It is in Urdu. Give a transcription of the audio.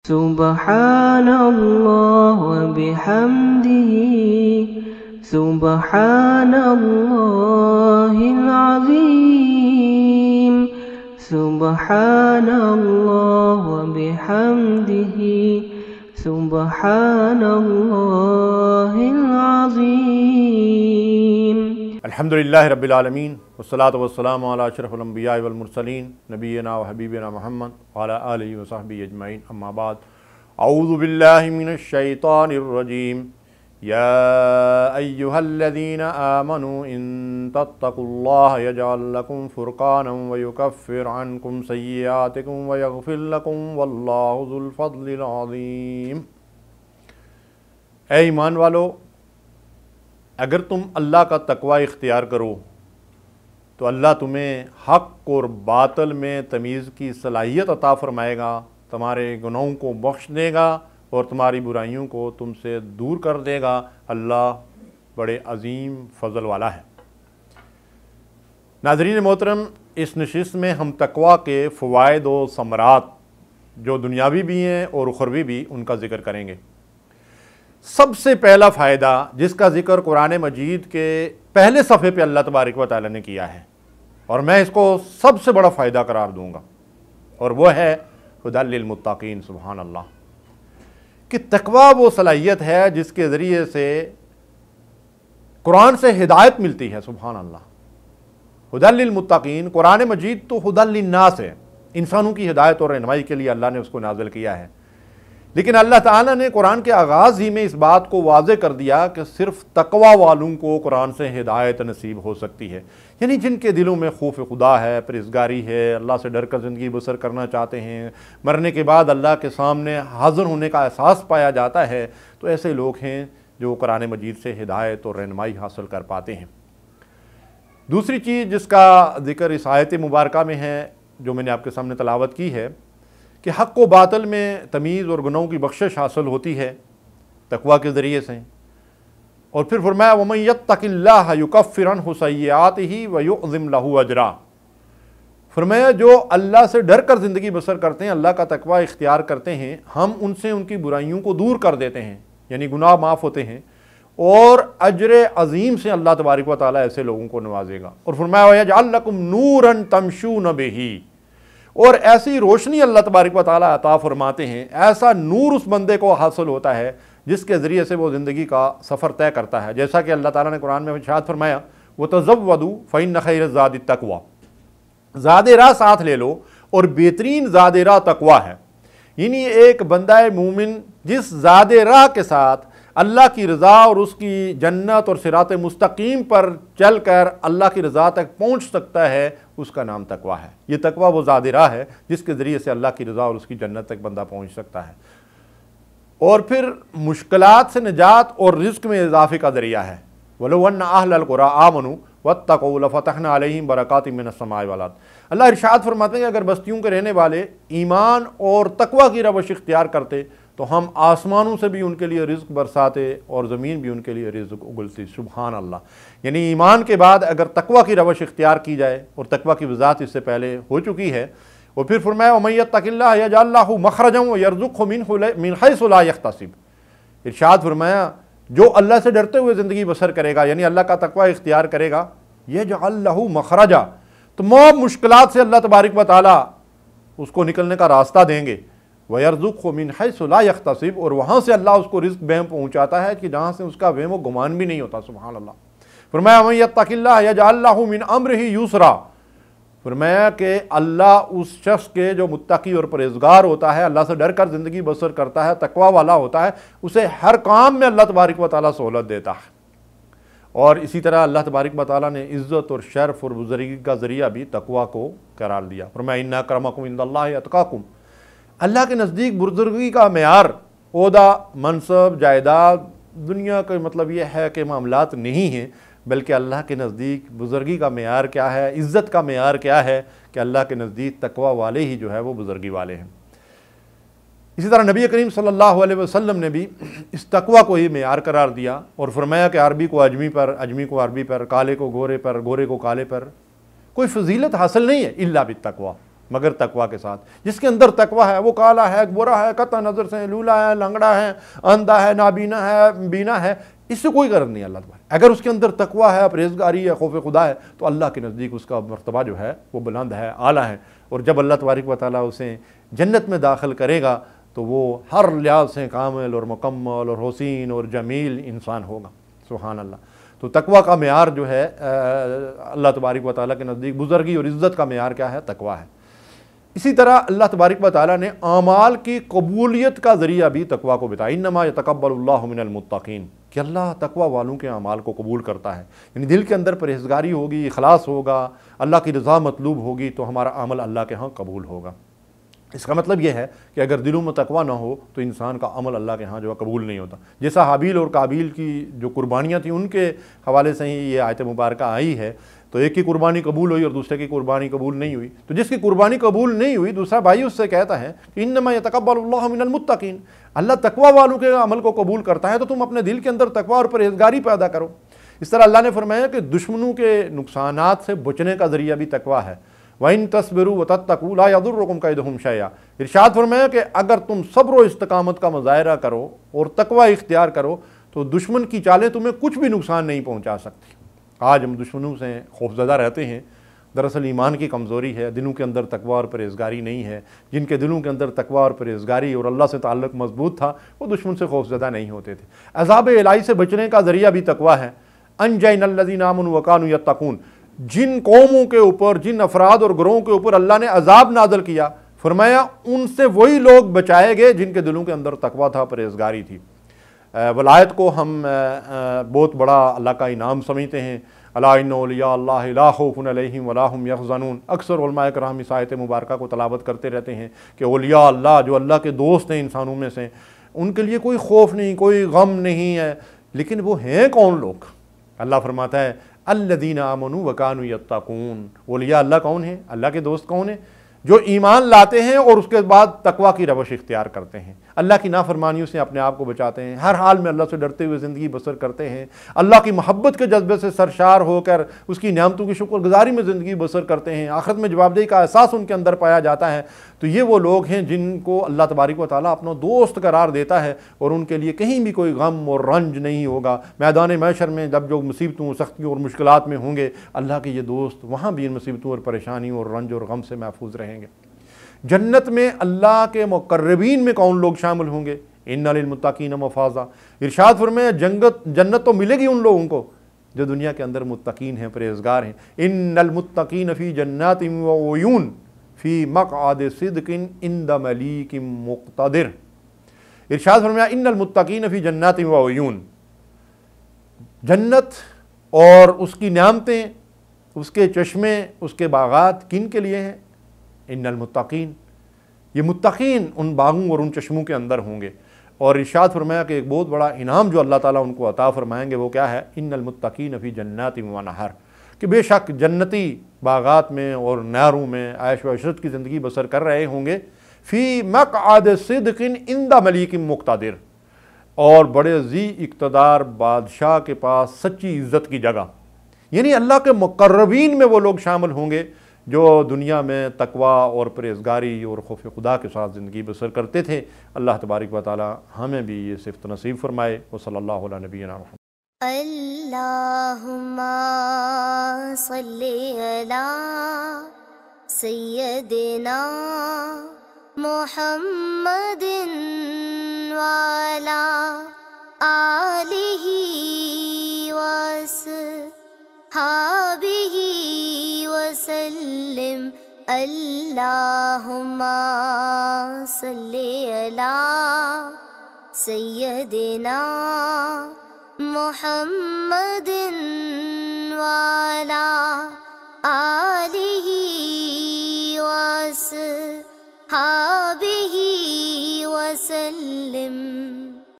سبحان اللہ وبحمدہ سبحان اللہ العظیم سبحان اللہ وبحمدہ سبحان اللہ العظیم۔ الحمدللہ رب العالمین والصلاة والسلام علی اشرف الانبیاء والمرسلین نبینا و حبیبنا محمد وعلی آلہ وصحبہ اجمعین، اما بعد۔ اعوذ باللہ من الشیطان الرجیم۔ یا ایہا الذین آمنوا ان تتقوا اللہ یجعل لکم فرقانا ویکفر عنکم سیئاتکم ویغفر لکم واللہ ذو الفضل العظیم۔ اے ایمان والو، اگر تم اللہ کا تقوی اختیار کرو تو اللہ تمہیں حق اور باطل میں تمیز کی صلاحیت عطا فرمائے گا، تمہارے گناہوں کو بخش دے گا اور تمہاری برائیوں کو تم سے دور کر دے گا۔ اللہ بڑے عظیم فضل والا ہے۔ ناظرین محترم، اس نشست میں ہم تقوی کے فوائد و ثمرات جو دنیاوی بھی ہیں اور اخروی بھی، ان کا ذکر کریں گے۔ سب سے پہلا فائدہ جس کا ذکر قرآن مجید کے پہلے صفحے پہ اللہ تبارک و تعالیٰ نے کیا ہے، اور میں اس کو سب سے بڑا فائدہ قرار دوں گا، اور وہ ہے ہدی للمتقین۔ سبحان اللہ، کہ تقوی وہ صلاحیت ہے جس کے ذریعے سے قرآن سے ہدایت ملتی ہے۔ سبحان اللہ، ہدی للمتقین، قرآن مجید تو ہدی للناس ہے، انسانوں کی ہدایت اور رہنمائی کے لیے اللہ نے اس کو نازل کیا ہے، لیکن اللہ تعالیٰ نے قرآن کے آغاز ہی میں اس بات کو واضح کر دیا کہ صرف تقوی والوں کو قرآن سے ہدایت نصیب ہو سکتی ہے، یعنی جن کے دلوں میں خوف خدا ہے، پرہیزگاری ہے، اللہ سے ڈر کر زندگی بسر کرنا چاہتے ہیں، مرنے کے بعد اللہ کے سامنے حاضر ہونے کا احساس پایا جاتا ہے، تو ایسے لوگ ہیں جو قرآن مجید سے ہدایت اور رہنمائی حاصل کر پاتے ہیں۔ دوسری چیز جس کا ذکر اس آیت مبارکہ میں ہے، جو میں نے آپ کے سامنے تلاوت کی ہے، کہ حق و باطل میں تمیز اور گناہوں کی بخشش حاصل ہوتی ہے تقوی کے ذریعے سے، اور پھر فرمایا وَمَن يَتَّقِ اللَّهَ يُكَفِّرْ عَنْهُ سَيِّئَاتِهِ وَيُعْظِمْ لَهُ أَجْرًا۔ فرمایا جو اللہ سے ڈر کر زندگی بسر کرتے ہیں، اللہ کا تقوی اختیار کرتے ہیں، ہم ان سے ان کی برائیوں کو دور کر دیتے ہیں، یعنی گناہ معاف ہوتے ہیں، اور اجر عظیم سے اللہ تبارک و تعالیٰ ایسے لوگوں کو نوازے گا۔ اور فرمایا وَيَجْعَلْ لَكُمْ نُورًا تَمْشُونَ بِهِ، اور ایسی روشنی اللہ تبارک و تعالیٰ عطا فرماتے ہیں، ایسا نور اس بندے کو حاصل ہوتا ہے جس کے ذریعے سے وہ زندگی کا سفر طے کرتا ہے، جیسا کہ اللہ تعالیٰ نے قرآن میں ارشاد فرمایا وَتَزَوَّدُوا فَإِنَّ خَيْرَ الزَّادِ التَّقْوَىٰ، زاد راہ ساتھ لے لو اور بہترین زاد راہ تقوی ہے۔ یعنی ایک بندہ مومن جس زاد راہ کے ساتھ اللہ کی رضا اور اس کی جنت اور صراط مستقیم پر چل کر اللہ کی رضا تک پہنچ سکتا ہے، اس کا نام تقوی ہے۔ یہ تقوی وہ زاد راہ ہے جس کے ذریعے سے اللہ کی رضا اور اس کی جنت تک بندہ پہنچ سکتا ہے، اور پھر مشکلات سے نجات اور رزق میں اضافے کا ذریعہ ہے۔ وَلَوْ أَنَّ أَهْلَ الْقُرَىٰ آمَنُوا وَاتَّقَوْا لَفَتَحْنَا عَلَيْهِمْ بَرَكَاتٍ مِّنَ السَّمَاءِ وَالْأَرْضِ۔ اللہ ارشاد فرماتے ہیں کہ اگر بستیوں کے رہنے والے ایمان اور تقوی کی روش اختیار کرتے تو ہم آسمانوں سے بھی ان کے لیے رزق برساتے اور زمین بھی ان کے لیے رزق اگلتی۔ سبحان اللہ، یعنی ایمان کے بعد اگر تقوی کی روش اختیار کی جائے، اور تقوی کی وضاحت اس سے پہلے ہو چکی ہے، اور پھر فرمایا وَمَن يَتَّقِ اللَّهَ يَجْعَل لَّهُ مَخْرَجًا وَيَرْزُقْهُ مِنْ حَيْثُ لَا يَحْتَسِبُ۔ ارشاد فرمایا جو اللہ سے ڈرتے ہوئے زندگی بسر کرے گا، یعنی اللہ کا تقوی اختیار کرے گا، يَجْعَل لَّهُ مَخْرَجًا، تمام مشکلات سے اللہ تبارک و تعالیٰ اس کو نکلنے کا راستہ دیں گے، وَيَرْزُقْهُ مِنْ حَيْثُ لَا يَحْتَسِبُ، اور وہاں سے اللہ اس کو رزق بہم پہنچاتا ہے کہ جہاں سے اس کا وہم و گمان بھی نہیں ہوتا۔ سبحان اللہ۔ فرمایا وَمَن يَتَّقِ اللَّهَ يَجْعَل لَّهُ مِنْ أَمْرِهِ يُسْرًا، فرمایا کہ اللہ اس شخص کے جو متقی اور پرہیزگار ہوتا ہے، اللہ سے ڈر کر زندگی بسر کرتا ہے، تقوی والا ہوتا ہے، اسے ہر کام میں اللہ تبارک و تعالیٰ سہولت دیتا ہے۔ اور اسی طرح اللہ تبارک و تعالیٰ نے عزت اور شرف اور بزرگی کا ذریعہ بھی تقوی کو قرار دیا۔ فرمایا اِنَّ أَكْرَمَكُمْ عِندَ اللَّهِ أَتْقَاكُمْ، اللہ کے نزدیک بزرگی کا معیار عہدہ، منصب، جائیداد، دنیا کا مطلب یہ ہے کہ معاملات نہیں ہیں، بلکہ اللہ کے نزدیک بزرگی کا معیار کیا ہے، عزت کا معیار کیا ہے، کہ اللہ کے نزدیک تقوی والے ہی جو ہے وہ بزرگی والے ہیں۔ اسی طرح نبی کریم صلی اللہ علیہ وسلم نے بھی اس تقوی کو ہی معیار قرار دیا، اور فرمایا کہ عربی کو اجمی پر، اجمی کو عربی پر، کالے کو گورے پر، گورے کو کالے پر کوئی فضیلت حاصل نہیں ہے الا بالتقوی، مگر تقوی کے ساتھ۔ جس کے اندر تقوی ہے وہ کالا ہے، برا ہے، قطع نظر سے لولا ہے، لنگڑا ہے، اندھا ہے، نابینا ہے، بینا ہے، اس سے کوئی غرض نہیں اللہ تبارک۔ اگر اس کے اندر تقوی ہے، پرہیزگاری ہے، خوف خدا ہے، تو اللہ کے نزدیک اس کا مرتبہ جو ہے وہ بلند ہے، اعلیٰ ہے، اور جب اللہ تبارک و تعالیٰ اسے جنت میں داخل کرے گا تو وہ ہر لحاظ سے کامل اور مکمل اور حسین اور جمیل انسان ہوگا۔ سبحان اللہ۔ تو تقوی کا معیار جو ہے اللہ تبارک و تعالیٰ کے نزدیک بزرگی اور عزت کا معیار کیا ہے؟ تقوی ہے۔ اسی طرح اللہ تبارک و تعالیٰ نے اعمال کی قبولیت کا ذریعہ بھی تقوی کو بتایا، انما یتقبل اللہ من المتقین، کہ اللہ تقوی والوں کے اعمال کو قبول کرتا ہے۔ یعنی دل کے اندر پرہیزگاری ہوگی، اخلاص ہوگا، اللہ کی رضا مطلوب ہوگی تو ہمارا عمل اللہ کے ہاں قبول ہوگا۔ اس کا مطلب یہ ہے کہ اگر دلوں میں تقوی نہ ہو تو انسان کا عمل اللہ کے ہاں جو ہے قبول نہیں ہوتا۔ جیسا حابیل اور قابیل کی جو قربانیاں تھیں ان کے حوالے سے ہی یہ آیت مبارکہ آئی ہے، تو ایک کی قربانی قبول ہوئی اور دوسرے کی قربانی قبول نہیں ہوئی، تو جس کی قربانی قبول نہیں ہوئی دوسرا بھائی اس سے کہتا ہے کہ انما یتقبل اللہ من المتقین، اللہ تقوی والوں کے عمل کو قبول کرتا ہے، تو تم اپنے دل کے اندر تقوی اور پرہیزگاری پیدا کرو۔ اس طرح اللہ نے فرمایا کہ دشمنوں کے نقصانات سے بچنے کا ذریعہ بھی تقوی ہے، وَإِن تَصْبِرُوا وَتَتَّقُوا لَا يَضُرُّكُمْ كَيْدُهُمْ شَيْئًا۔ ارشاد فرمایا کہ اگر تم صبر و استقامت کا مظاہرہ کرو اور تقوی اختیار کرو تو دشمن کی چالیں تمہیں کچھ بھی نقصان نہیں پہنچا سکتی۔ آج ہم دشمنوں سے خوفزدہ رہتے ہیں، دراصل ایمان کی کمزوری ہے، دلوں کے اندر تقوی اور پرہیزگاری نہیں ہے۔ جن کے دلوں کے اندر تقوی اور پرہیزگاری اور اللہ سے تعلق مضبوط تھا وہ دشمن سے خوفزدہ نہیں ہوتے تھے۔ عذاب الہی سے بچنے کا ذریعہ بھی تقوی ہے، انجینا الذین آمنوا وکانوا یتقون۔ جن قوموں کے اوپر، جن افراد اور گروہوں کے اوپر اللہ نے عذاب نازل کیا، فرمایا ان سے وہی لوگ بچائے گئے جن کے دلوں کے اندر تقوی تھا، پرہیزگاری تھی۔ ولایت کو ہم بہت بڑا اللہ کا انعام سمجھتے ہیں، الا ان اولیاء اللہ لا خوف علیہم ولا هم یحزنون۔ اکثر علماء کرام اس آیت مبارکہ کو تلاوت کرتے رہتے ہیں کہ اولیاء اللہ جو اللہ کے دوست ہیں انسانوں میں سے، ان کے لیے کوئی خوف نہیں، کوئی غم نہیں ہے۔ لیکن وہ ہیں کون لوگ؟ اللہ فرماتا ہے الذین آمنوا وکانوا یتقون۔ اولیاء اللہ کون ہیں؟ اللہ کے دوست کون ہیں؟ جو ایمان لاتے ہیں اور اس کے بعد تقوی کی روش اختیار کرتے ہیں، اللہ کی نافرمانیوں سے اپنے آپ کو بچاتے ہیں، ہر حال میں اللہ سے ڈرتے ہوئے زندگی بسر کرتے ہیں، اللہ کی محبت کے جذبے سے سرشار ہو کر اس کی نعمتوں کی شکر گزاری میں زندگی بسر کرتے ہیں، آخرت میں جواب دہی کا احساس ان کے اندر پایا جاتا ہے۔ تو یہ وہ لوگ ہیں جن کو اللہ تبارک و تعالیٰ اپنا دوست قرار دیتا ہے، اور ان کے لیے کہیں بھی کوئی غم اور رنج نہیں ہوگا۔ میدان محشر میں جب جو مصیبتوں، سختیوں اور مشکلات میں ہوں گے، اللہ کے یہ دوست وہاں بھی ان مصیبتوں اور پریشانیوں اور رنج اور غم سے محفوظ رہیں گے۔ جنت میں اللہ کے مقربین میں کون لوگ شامل ہوں گے؟ ان للمتقین مفازا۔ ارشاد فرمایا جنت تو ملے گی ان لوگوں کو جو دنیا کے اندر متقین ہیں، پرہیزگار ہیں۔ ان المتقین فی جنات وعیون فی مقعد صدق عند ملیک مقتدر۔ ارشاد فرمایا ان المتقین فی جنات وعیون، جنت اور اس کی نعمتیں، اس کے چشمے، اس کے باغات کن کے لیے ہیں؟ ان المتقین، یہ متقین ان باغوں اور ان چشموں کے اندر ہوں گے۔ اور ارشاد فرمایا کہ ایک بہت بڑا انعام جو اللہ تعالیٰ ان کو عطا فرمائیں گے وہ کیا ہے؟ ان المتقین فی جنات ونہر، کہ بے شک جنتی باغات میں اور نہروں میں عیش و عشرت کی زندگی بسر کر رہے ہوں گے، فی مقعد صدق عند ملیک مقتدر، اور بڑے ذی اقتدار بادشاہ کے پاس سچی عزت کی جگہ۔ یعنی اللہ کے مقربین میں وہ لوگ شامل ہوں گے جو دنیا میں تقوی اور پرہیزگاری اور خوف خدا کے ساتھ زندگی بسر کرتے تھے۔ اللہ تبارک و تعالی ہمیں بھی یہ صفت نصیب فرمائے۔ وصلی اللہ علی نبینا محمد۔ اللہم صلی علی سیدنا محمد وعلی آلہ وصحبہ وسلم۔ اللہم صلی علی سیدنا محمد وعلی